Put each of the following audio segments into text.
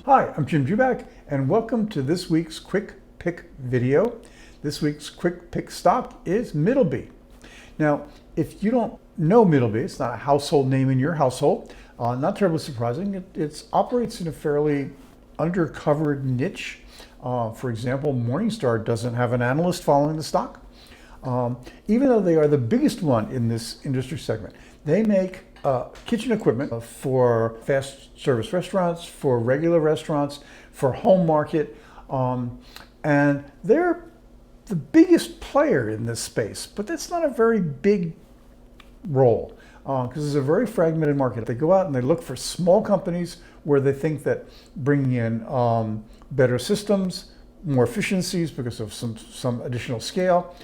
Hi, I'm Jim Jubak, and welcome to this week's Quick Pick video. This week's Quick Pick stock is Middleby. Now, if you don't know Middleby, it's not a household name in your household, not terribly surprising. It operates in a fairly undercovered niche. For example, Morningstar doesn't have an analyst following the stock. Even though they are the biggest one in this industry segment, they make kitchen equipment for fast service restaurants, for regular restaurants, for home market, and they're the biggest player in this space, but that's not a very big role because it's a very fragmented market. They go out and they look for small companies where they think that bringing in better systems, more efficiencies because of some additional scale,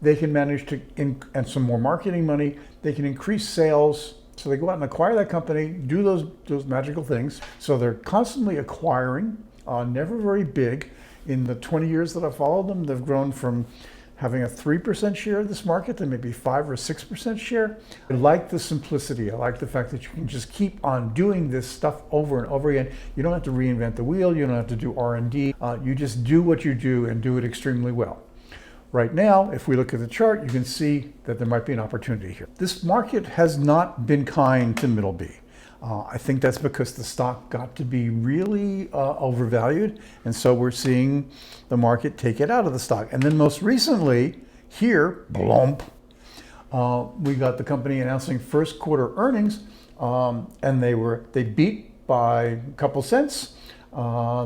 they can manage to, and some more marketing money, they can increase sales. So they go out and acquire that company, do those magical things. So they're constantly acquiring, never very big. In the 20 years that I've followed them, they've grown from having a 3% share of this market to maybe 5 or 6% share. I like the simplicity. I like the fact that you can just keep on doing this stuff over and over again. You don't have to reinvent the wheel. You don't have to do R&D. You just do what you do and do it extremely well. Right now, if we look at the chart, you can see that there might be an opportunity here. This market has not been kind to Middleby. I think that's because the stock got to be really overvalued, and so we're seeing the market take it out of the stock. And then most recently, here, blump, we got the company announcing first quarter earnings, and they beat by a couple cents.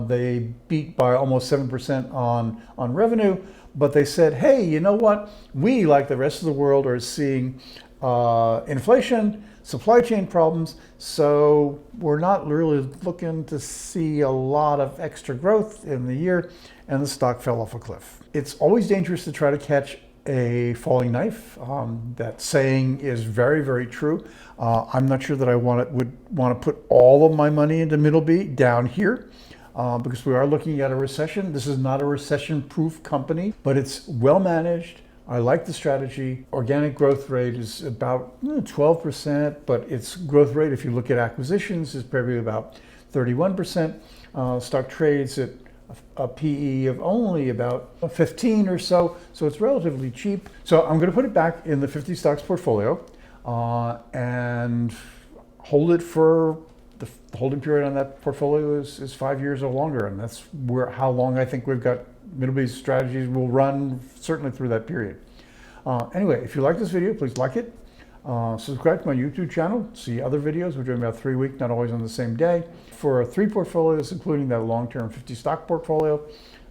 They beat by almost 7% on revenue, but they said, hey, you know what? We, like the rest of the world, are seeing inflation, supply chain problems, so we're not really looking to see a lot of extra growth in the year, and the stock fell off a cliff. It's always dangerous to try to catch a falling knife. That saying is very, very true. I'm not sure that I would want to put all of my money into Middleby down here. Because we are looking at a recession. This is not a recession-proof company, but it's well managed. I like the strategy. Organic growth rate is about 12%, but its growth rate, if you look at acquisitions, is probably about 31%. Stock trades at a PE of only about 15 or so, so it's relatively cheap. So I'm going to put it back in the 50 stocks portfolio and hold it for the holding period on that portfolio is 5 years or longer, and that's how long I think we've got Middleby's strategies will run, certainly through that period. Anyway, if you like this video, please like it. Subscribe to my YouTube channel, see other videos. We're doing about 3 a week, not always on the same day. For 3 portfolios, including that long-term 50 stock portfolio,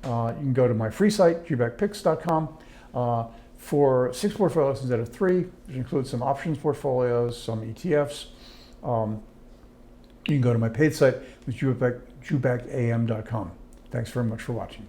you can go to my free site, jubakpicks.com. For 6 portfolios instead of 3, which includes some options portfolios, some ETFs, you can go to my paid site, which is jubakam.com. Thanks very much for watching.